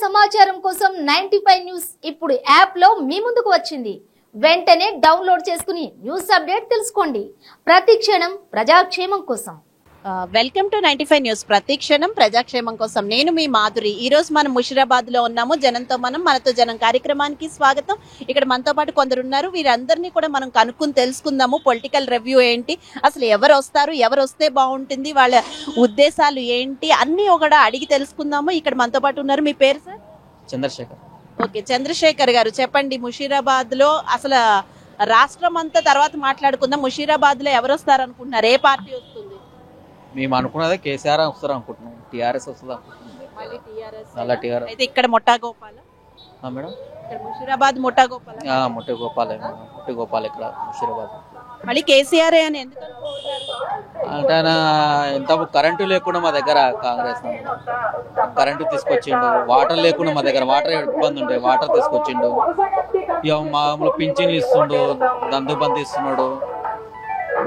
సమాచారం కోసం 95 న్యూస్ ఇప్పుడు యాప్ లో మీ ముందుకు వచ్చింది. వెంటనే డౌన్లోడ్ చేసుకుని న్యూస్ అప్డేట్ తెలుసుకోండి. ప్రతి క్షణం ప్రజాక్షేమం కోసం. Welcome to 95 news. ప్రతి క్షణం ప్రజాక్షేమం కోసం. నేను మీ మాధురి. ఈ రోజు మనం ముషీరాబాద్ లో ఉన్నాము. జనంతో మనతో జనం కార్యక్రమానికి స్వాగతం. ఇక్కడ మనతో పాటు కొందరు ఉన్నారు. వీరందరినీ కూడా మనం కనుక్కుని తెలుసుకుందాము. పొలిటికల్ రివ్యూ ఏంటి, అసలు ఎవరు వస్తారు, ఎవరు వస్తే బాగుంటుంది, వాళ్ళ ఉద్దేశాలు ఏంటి అన్ని కూడా అడిగి తెలుసుకుందాము. ఇక్కడ మనతో పాటు ఉన్నారు. మీ పేరు సార్? చంద్రశేఖర్. ఓకే, చంద్రశేఖర్ గారు చెప్పండి. ముషీరాబాద్ లో అసలు రాష్ట్రం అంతా తర్వాత మాట్లాడుకుందాం. ముషీరాబాద్ లో ఎవరు వస్తారు అనుకుంటున్నారు? ఏ పార్టీ వస్తుంది? మేము అనుకున్నదే కేసీఆర్ వస్తారు అనుకుంటున్నాం. టీఆర్ఎస్ వస్తుంది అనుకుంటున్నాం. అయితే ఇక్కడ ముఠా గోపాల మేడం, ఇక్కడ ముషీరాబాద్ ముఠా గోపాల ముట్టి గోపాల్ ఇక్కడ ముషీరాబాద్. మళ్ళీ కేసీఆర్ అని ఎందుకు అనుకుంటున్నారు? అంటే ఆయన ఎంత కరెంటు లేకుండా మా దగ్గర కాంగ్రెస్ కరెంటు తీసుకొచ్చిండు. వాటర్ లేకుండా మా దగ్గర వాటర్ ఇబ్బంది ఉండే, వాటర్ తీసుకొచ్చిండు. ఇక మామూలు పింఛన్లు ఇస్తుండు, దందుబంద్ ఇస్తున్నాడు,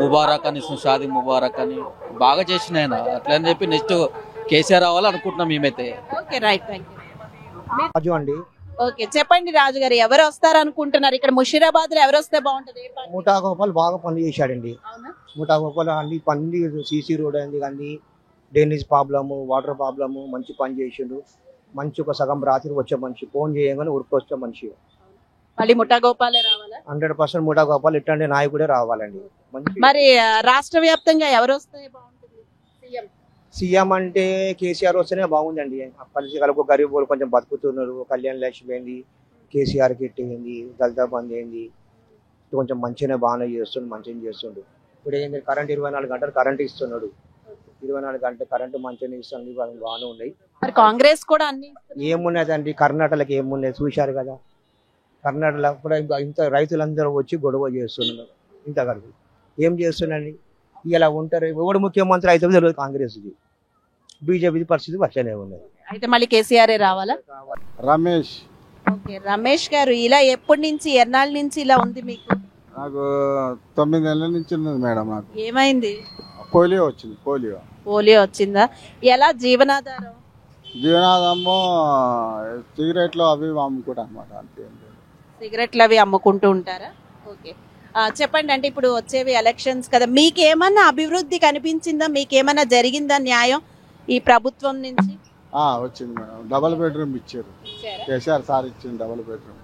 ముబారక్ అని ఇస్తున్నాడు, షాదీ ముబారక్ అని బాగా చేసిన ఆయన. అట్లా అని చెప్పి నెక్స్ట్ కేసీఆర్ రావాలి అనుకుంటున్నాం మేమైతే. Okay, right, thank you. Raju అండి. ఓకే, చెప్పండి రాజు గారు, ఎవరు వస్తారు అనుకుంటున్నారు? ఇక్కడ ముషీరాబాద్ లో ఎవరు వస్తే బాగుంటది? ముఠా గోపాల్ బాగా పనులు చేశాడండి. ముఠా గోపాల్ అన్ని పనులు, సీసీ రోడ్ అయింది, అన్ని డ్రైనేజ్ ప్రాబ్లము, వాటర్ ప్రాబ్లము, మంచి పని చేసిండు. మంచి ఒక సగం రాత్రి వచ్చే మనిషి, ఫోన్ చేయగానే ఉరికొచ్చే మనిషి. మళ్ళీ ముఠా గోపాలే రావాలా? 100% ముఠా గోపాల్ ఇట్లాంటి నాయకుడే రావాలండి. మరి రాష్ట్ర వ్యాప్తంగా ఎవరు వస్తే బాగుంటుంది? సీఎం అంటే కేసీఆర్ వస్తేనే బాగుందండి. కలిసి కలుపు గరీబ్ వాళ్ళు కొంచెం బతుకుతున్నారు. కళ్యాణ్ లక్ష్మి ఏంది, కేసీఆర్ కిట్ ఏంది, దళిత బంధు ఏంది, కొంచెం మంచిగానే బాగానే చేస్తుండు, మంచిగా చేస్తుండు. ఇప్పుడు ఏంటి, కరెంట్ 24 గంటలు కరెంట్ ఇస్తున్నాడు. 24 గంటలు కరెంటు మంచిగా ఇస్తుంది, బాగానే ఉన్నాయి. మరి కాంగ్రెస్ కూడా అన్ని ఏమున్నదండి, కర్ణాటకకి ఏమున్నది చూశారు కదా. కర్ణాటకలో కూడా ఇంత రైతులందరూ వచ్చి గొడవ చేస్తున్నారు. ఇంత కలిపి ఏం చేస్తున్నాండి? ఇలా ఉంటారు. ఎవడు ముఖ్యమంత్రి అయితే తెలియదు. కాంగ్రెస్ది, బీజేపీ పరిస్థితి వచ్చనే ఉన్నది. అయితే మళ్ళీ కేసీఆర్ రావాలా? రమేష్. ఓకే, రమేష్ గారు, ఇలా ఎప్పటి నుంచి, ఎన్నాళ్ళ నుంచి ఇలా ఉంది మీకు? నాకు 9 నెలల నుంచి ఉన్నది మేడం. నాకు ఏమైంది? పోలియో వచ్చింది. పోలియో వచ్చిందా? ఎలా జీవనాధారం? జీవనాధారము సిగరెట్లు అవి అమ్ముకుంటా అనమాట. అంతే. సిగరెట్లు అవి అమ్ముకుంటూ ఉంటారా? ఓకే, చెప్పండి. అంటే ఇప్పుడు వచ్చేవి ఎలక్షన్స్ కదా, మీకేమన్నా అభివృద్ధి కనిపించిందా? మీకేమన్నా జరిగిందా న్యాయం ఈ ప్రభుత్వం నుంచి? వచ్చింది మేడం. డబుల్ బెడ్రూమ్ ఇచ్చారు. కేసీఆర్ సార్ ఇచ్చింది డబుల్ బెడ్రూమ్.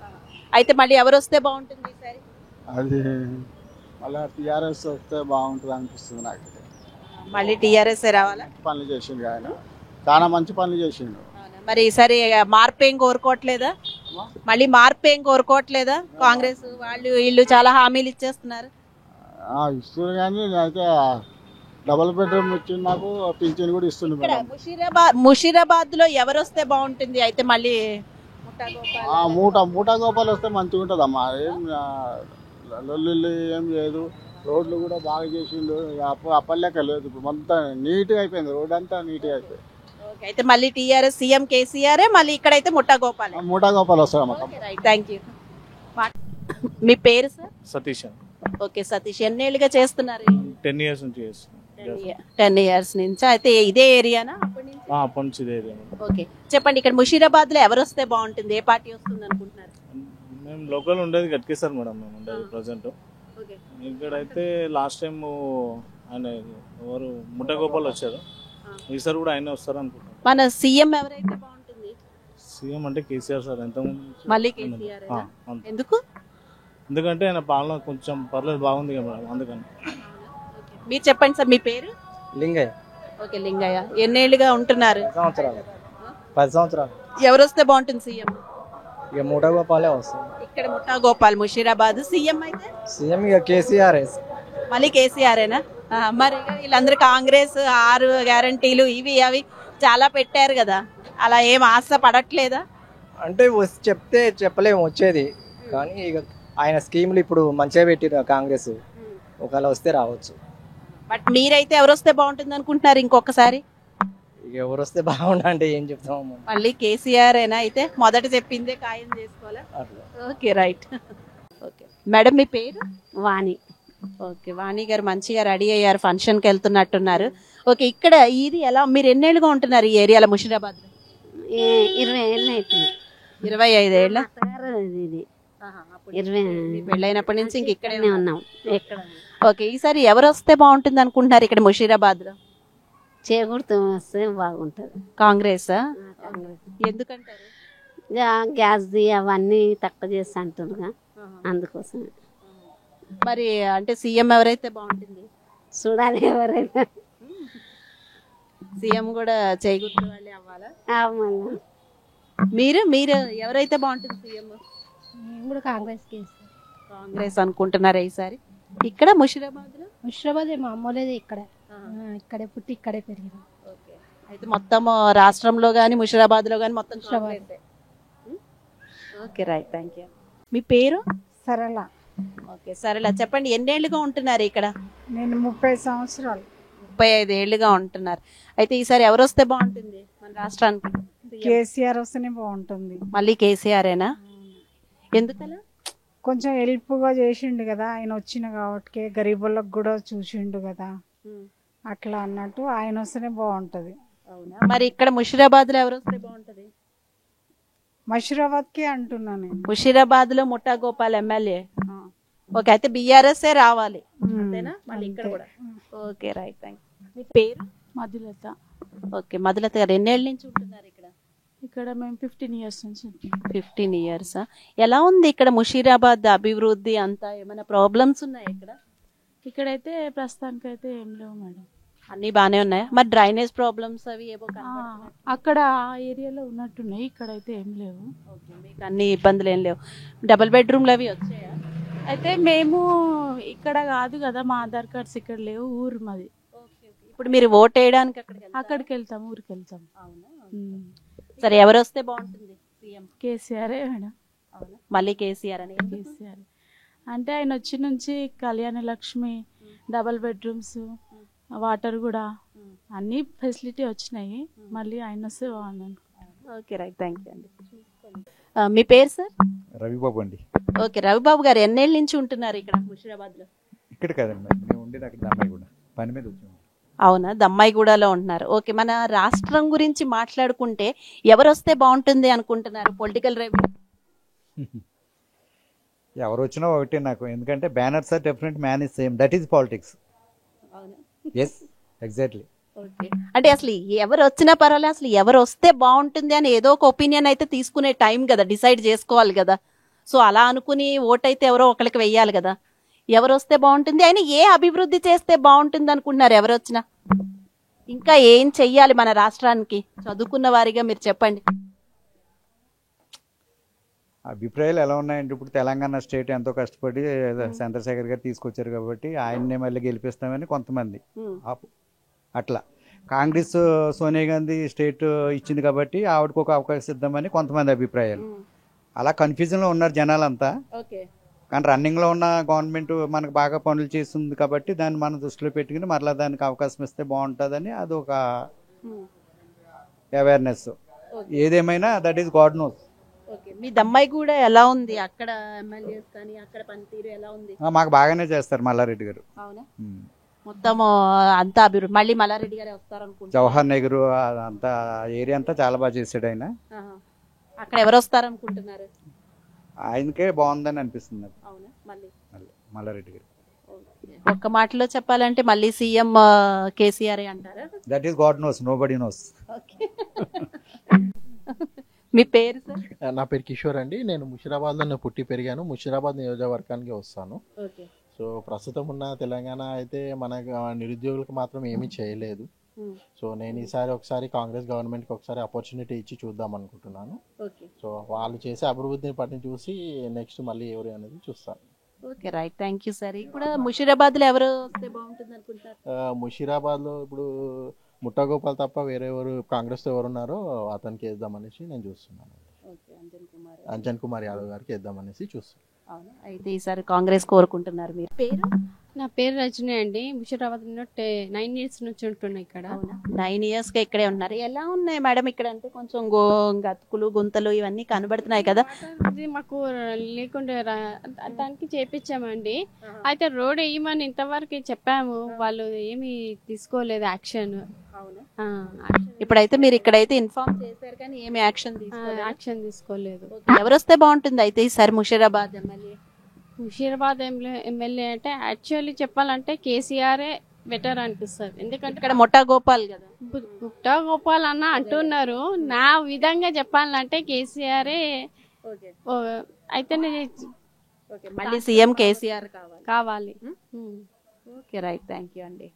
అయితే మళ్ళీ ఎవరు వస్తే బాగుంటుంది ఈసారి? అది మళ్ళీ టీఆర్ఎస్ వస్తే బాగుంటుంది అనిపిస్తుంది నాకు. మళ్ళీ టీఆర్ఎస్ రావాలా? పనులు చేసిండు ఆయన, చాలా మంచి పనులు చేసిండు. మరి ఈసారి మార్పు ఏం కోరుకోవట్లేదా? మళ్ళీ మార్పు ఏం కోరుకోవట్లేదా? కాంగ్రెస్ వాళ్ళు వీళ్ళు చాలా హామీలు ఇచ్చేస్తున్నారు. ఇస్తుంది కానీ అయితే డబుల్ బెడ్రూమ్ ఇచ్చింది, నాకు పింఛన్ కూడా ఇస్తుంది. ముషీరాబాద్ లో ఎవరు వస్తే బాగుంటుంది? అయితే మళ్ళీ మూటా గోపాల్ వస్తే మంచిగా ఉంటుంది అమ్మా. ఏం లొల్లి ఏం లేదు. రోడ్లు కూడా బాగా చేసిండు. అప్పలేక లేదు, ఇప్పుడు మొత్తం నీట్గా అయిపోయింది. రోడ్ అంతా నీట్గా అయిపోయింది. అయితే మళ్ళీ టీఆర్ఎస్ సీఎం కేసీఆర్, మళ్ళీ ఇక్కడైతే ముఠా గోపాల్ వస్తాడు. Thank you. మీ పేరు సార్? సతీష్. ఓకే, సతీష్, ఎన్నేళ్ళుగా చేస్తున్నారు? 10 years నుంచి చేస్తున్నాం. 10 years నుంచి. అయితే ఇదే ఏరియానా? అప్పటి నుంచి ఇదే ఏరియా. ఓకే, చెప్పండి. ఇక్కడ ముషీరాబాద్ లో ఎవరు వస్తే బాగుంటుంది? ఏ పార్టీ వస్తుంది అనుకుంటున్నారు? మేము లోకల్ ఉండేది గట్కేసారు మేడం. మేము ఉండేది ప్రజెంట్ ఇక్కడైతే. లాస్ట్ టైం ఆయన ఎవరు ముఠా గోపాల్ వచ్చారు, ఈసారి కూడా ఆయన వస్తారు అనుకుంటున్నాం. మన సీఎం ఎవరైతే బాగుంటుంది? సీఎం అంటే కేసీఆర్ సార్. ఎంతమంది మళ్ళీ కేసీఆర్. ఎందుకు? ఎందుకంటే ఆయన పాలన కొంచెం పర్లేదు, బాగుంది కదా మేడం, అందుకని. మీరు చెప్పండి సార్, మీ పేరు? లింగయ్య. ఓకే, లింగయ్య, ఎన్నేళ్ళుగా ఉంటున్నారు? 10 సంవత్సరాలు. ఎవరు వస్తే బాగుంటుంది సీఎం? ఇక ముఠా గోపాలే వస్తుంది. ఇక్కడ ముఠా గోపాల్ ముషీరాబాద్. సీఎం అయితే సీఎం ఇక కేసీఆర్. మళ్ళీ కేసీఆరేనా? మరి వీళ్ళందరూ కాంగ్రెస్ 6 గ్యారంటీలు ఇవి అవి చాలా పెట్టారు కదా, అలా ఏం ఆశ పడట్లేదా? అంటే చెప్తే చెప్పలేము వచ్చేది, కానీ ఇక ఆయన స్కీములు ఇప్పుడు మంచిగా పెట్టిరు కాంగ్రెస్. ఒకవేళ వస్తే రావచ్చు. బట్ మీరైతే ఎవరు వస్తే బాగుంటుంది అనుకుంటున్నారు ఇంకొకసారి? ఇక ఎవరు వస్తే బాగుండంటే ఏం చెప్తాము, మళ్ళీ కేసీఆర్ అయితే మొదట చెప్పిందే ఖాయం చేసుకోవాలా? Okay, right. ఓకే మేడం, మీ పేరు? వాణి. ఓకే, వాణి గారు మంచిగా రెడీ అయ్యారు, ఫంక్షన్కి వెళ్తున్నట్టున్నారు. ఓకే, ఇక్కడ ఇది ఎలా, మీరు ఎన్నేళ్ళుగా ఉంటున్నారు ఈ ఏరియాలో ముషీరాబాద్? 20 ఏళ్ళు అవుతుంది. 25 ఏళ్ళ అత్తగారు ఇది 20 పెళ్ళైనప్పటి నుంచి ఇంక ఇక్కడే ఇక్కడనే ఉన్నాం. ఎక్కడ ఓకే, ఈసారి ఎవరు వస్తే బాగుంటుంది అనుకుంటున్నారు ఇక్కడ ముషీరాబాద్ లో? చేకూరుతూ వస్తే బాగుంటుంది. కాంగ్రెస్. కాంగ్రెస్ ఎందుకంటారు? గ్యాస్ది అవన్నీ తక్కువ చేస్తా అంటున్నారుగా, అందుకోసం మరి అంటే సీఎం ఎవరైతే బాగుంటుంది? చూడాలి ఎవరైనా. సీఎం కూడా చేయగుర్తు వాళ్ళే అవ్వాలా? మళ్ళా మీరు మీరు ఎవరైతే బాగుంటుంది సీఎం? మేము కూడా కాంగ్రెస్కి వేస్తాం. కాంగ్రెస్ అనుకుంటున్నారా ఈసారి ఇక్కడ ముషీరాబాద్ లో? ముషిరాబాద్ మా అమ్మలేదు ఇక్కడే, ఇక్కడే పుట్టి ఇక్కడే పెరిగింది. ఓకే, అయితే మొత్తం రాష్ట్రంలో కానీ ముషీరాబాద్ లో కానీ మొత్తం కాంగ్రెసే. Okay right, thank you. మీ పేరు? సరళ. ఓకే సరేలా, చెప్పండి ఎన్నేళ్లుగా ఉంటున్నారు ఇక్కడ? నేను 30 సంవత్సరాలు. 35 ఏళ్లుగా ఉంటున్నారు. అయితే ఈసారి ఎవరు వస్తే బాగుంటుంది మన రాష్ట్రానికి? కేసీఆర్ వస్తేనే బాగుంటుంది. మళ్ళీ కేసీఆరేనా? ఎందుకలా? కొంచెం హెల్ప్గా చేసిండు కదా ఆయన వచ్చిన కాబట్టి, గరీబులకు కూడా చూసిండు కదా, అట్లా అన్నట్టు ఆయన వస్తేనే బాగుంటుంది. అవునా, మరి ఇక్కడ ముషీరాబాద్ లో ఎవరు వస్తే బాగుంటది? మషీరాబాద్కే అంటున్నాను నేను. ముషీరాబాద్ లో ముఠా గోపాల్ ఎమ్మెల్యే. ఓకే, అయితే బీఆర్ఎస్ రావాలి అంతేనా? మళ్ళీ ఇక్కడ కూడా. Okay right, thank you. మీ పేరు? మధులత. ఓకే మధులత గారు ఎన్నేళ్ళ నుంచి ఉంటున్నారు ఇక్కడ? ఇక్కడ మేము 15 ఇయర్స్ నుంచి. 15 ఇయర్స్. ఎలా ఉంది ఇక్కడ ముషీరాబాద్ అభివృద్ధి అంతా? ఏమైనా ప్రాబ్లమ్స్ ఉన్నాయా ఇక్కడ? ఇక్కడైతే ప్రస్తుతానికి అయితే ఏం లేవు మేడం, అన్ని బానే ఉన్నాయా? మరి డ్రైనేజ్ ప్రాబ్లమ్స్ అవి ఏవో అక్కడ ఆ ఏరియాలో ఉన్నట్టున్నాయి, ఇక్కడైతే ఏం లేవు. ఓకే, మీకు అన్ని ఇబ్బందులు ఏం లేవు. డబుల్ బెడ్రూమ్లు అవి వచ్చాయా? అయితే మేము ఇక్కడ కాదు కదా, మా ఆధార్ కార్డ్స్ ఇక్కడ లేవు, ఊరు మాది. ఇప్పుడు మీరు ఓట్ వేయడానికి అక్కడికి వెళ్తాం, ఊరికి వెళ్తాం. సరే, ఎవరు వస్తే బాగుంటుంది సీఎం? కేసీఆరే మేడం. మళ్ళీ కేసీఆర్ అని? కేసీఆర్ అంటే ఆయన వచ్చి నుంచి Kalyana Lakshmi, double bedrooms, water కూడా అన్ని ఫెసిలిటీ వచ్చినాయి. మళ్ళీ ఆయన వస్తే బాగుంది. ఓకే రైట్, థ్యాంక్ యూ అండి. మీ పేరు సార్? రవిబాబు అండి. ఓకే రవిబాబు గారు ఎన్నేళ్ళ నుంచి ఉంటున్నారు ఇక్కడ ముషీరాబాద్ లో? ఇక్కడ కాదండి, మేము ఉండేది అక్కడ దమ్మాయిగూడ, పని మీద వచ్చాము. అవునా, దమ్మాయిగూడలో ఉంటున్నారు. ఓకే, మన రాష్ట్రం గురించి మాట్లాడుకుంటే ఎవరు వస్తే బాగుంటుంది అనుకుంటున్నారు? పొలిటికల్ రెవెన్యూ ఎవరు వచ్చినా ఒకటే నాకు, ఎందుకంటే banners are different, man is same, that is politics. Yes exactly. అంటే అసలు ఎవరు వచ్చినా పర్వాలేదు, అసలు ఎవరు వస్తే బాగుంటుంది అని ఏదో ఒక ఒపీనియన్ అయితే తీసుకునే టైం కదా, డిసైడ్ చేసుకోవాలి కదా. సో అలా అనుకుని ఓట్ అయితే ఎవరో ఒకరికి వెయ్యాలి కదా. ఎవరు వస్తే బాగుంటుంది, అయినా ఏ అభివృద్ధి చేస్తే బాగుంటుంది అనుకుంటున్నారు? ఎవరు వచ్చినా ఇంకా ఏం చెయ్యాలి మన రాష్ట్రానికి? చదువుకున్న వారిగా మీరు చెప్పండి. అభిప్రాయాలు ఎలా ఉన్నాయంటే, ఇప్పుడు తెలంగాణ స్టేట్ ఎంతో కష్టపడి చంద్రశేఖర్ గారు తీసుకొచ్చారు కాబట్టి ఆయన్నే మళ్ళీ గెలిపిస్తామని కొంతమంది, అట్లా కాంగ్రెస్ సోనియా గాంధీ స్టేట్ ఇచ్చింది కాబట్టి ఆవిడకు ఒక అవకాశం ఇద్దామని కొంతమంది అభిప్రాయాలు. అలా కన్ఫ్యూజన్లో ఉన్నారు జనాలంతా. కానీ రన్నింగ్లో ఉన్న గవర్నమెంట్ మనకు బాగా పనులు చేస్తుంది కాబట్టి దాన్ని మనం దృష్టిలో పెట్టుకుని మరలా దానికి అవకాశం ఇస్తే బాగుంటుందని అదొక అవేర్నెస్. ఏదేమైనా దట్ ఈస్ గాడ్ నోస్. మీ దమ్మాయిగూడ ఎలా ఉంది? అక్కడ ఎమ్మెల్యేస్ కానీ అక్కడ పనితీరు ఎలా ఉంది? మాకు బాగానే చేస్తారు మల్లారెడ్డి గారు. అవునా, మొత్తం అంతా అభివృద్ధి. మళ్ళీ మల్లారెడ్డి గారు వస్తారు అనుకుంటా. జవహర్ నెహ్రూ అంతా ఏరియా అంతా చాలా బాగా చేశాడు ఆయన. అక్కడ ఎవరు వస్తారు అనుకుంటున్నారు? ఆయనకే బాగుందని అనిపిస్తుంది. అవునా, మళ్ళీ మల్లారెడ్డి గారు. ఒక్క మాటలో చెప్పాలంటే మళ్ళీ సీఎం కేసీఆర్ అంటారా? That is God knows, nobody knows. మీ పేరు సార్? నా పేరు కిషోర్ అండి. నేను ముషీరాబాద్లో పుట్టి పెరిగాను. ముషీరాబాద్ నియోజకవర్గానికి వస్తాను. సో ప్రస్తుతం ఉన్న తెలంగాణ అయితే మన నిరుద్యోగులకు మాత్రం ఏమీ చేయలేదు. సో నేను ఈసారి ఒకసారి కాంగ్రెస్ గవర్నమెంట్కి ఒకసారి ఆపర్చునిటీ ఇచ్చి చూద్దాం అనుకుంటున్నాను. సో వాళ్ళు చేసే అభివృద్ధిని పట్టిని చూసి నెక్స్ట్ మళ్ళీ ఎవరు అనేది చూస్తాను. Okay right, thank you sir. ఇప్పుడు ముషీరాబాద్లో ఎవరు వస్తే బాగుంటుంది అనుకుంటారు? ముషీరాబాద్లో ఇప్పుడు ముఠాగోపాల్ తప్ప వేరే ఎవరు కాంగ్రెస్తో ఎవరున్నారో అతనికి వేద్దామనేసి నేను చూస్తున్నాను. అంజన్ కుమార్ యాదవ్ గారికి వేద్దామనేసి చూస్తున్నాను. అయితే ఈసారి కాంగ్రెస్ కోరుకుంటున్నారు. మీరు పేరు? నా పేరు రజని అండి. ముషిరాబాద్లో 9 years నుంచి ఉంటున్నా ఇక్కడ. 9 years గా ఇక్కడే ఉన్నారు. ఎలా ఉన్నాయి మేడం ఇక్కడ? అంటే కొంచెం గతుకులు గుంతలు ఇవన్నీ కనబడుతున్నాయి కదా. ఇది మాకు లేకుండా దానికి చేపించామండి. అయితే రోడ్ వేయమని ఇంతవరకు చెప్పాము, వాళ్ళు ఏమి తీసుకోలేదు యాక్షన్. ఇప్పుడైతే మీరు ఇక్కడైతే ఇన్ఫార్మ్ చేశారు కానీ ఏమి యాక్షన్ తీసుకోలేదు. ఎవరు వస్తే బాగుంటుంది అయితే ఈసారి ముషీరాబాద్ ఎమ్మెల్యే? ముషీరాబాద్ ఎమ్మెల్యే అంటే యాక్చువల్లీ చెప్పాలంటే కేసీఆరే బెటర్ అనిపిస్తుంది. ఎందుకంటే ఇక్కడ ముఠా గోపాల్ కదా, ముఠా గోపాల్ అన్న అంటున్నారు. నా విధంగా చెప్పాలంటే కేసీఆరే అయితే మళ్ళీ సీఎం కేసీఆర్ కావాలి. ఓకే రైట్, థ్యాంక్ యూ అండి.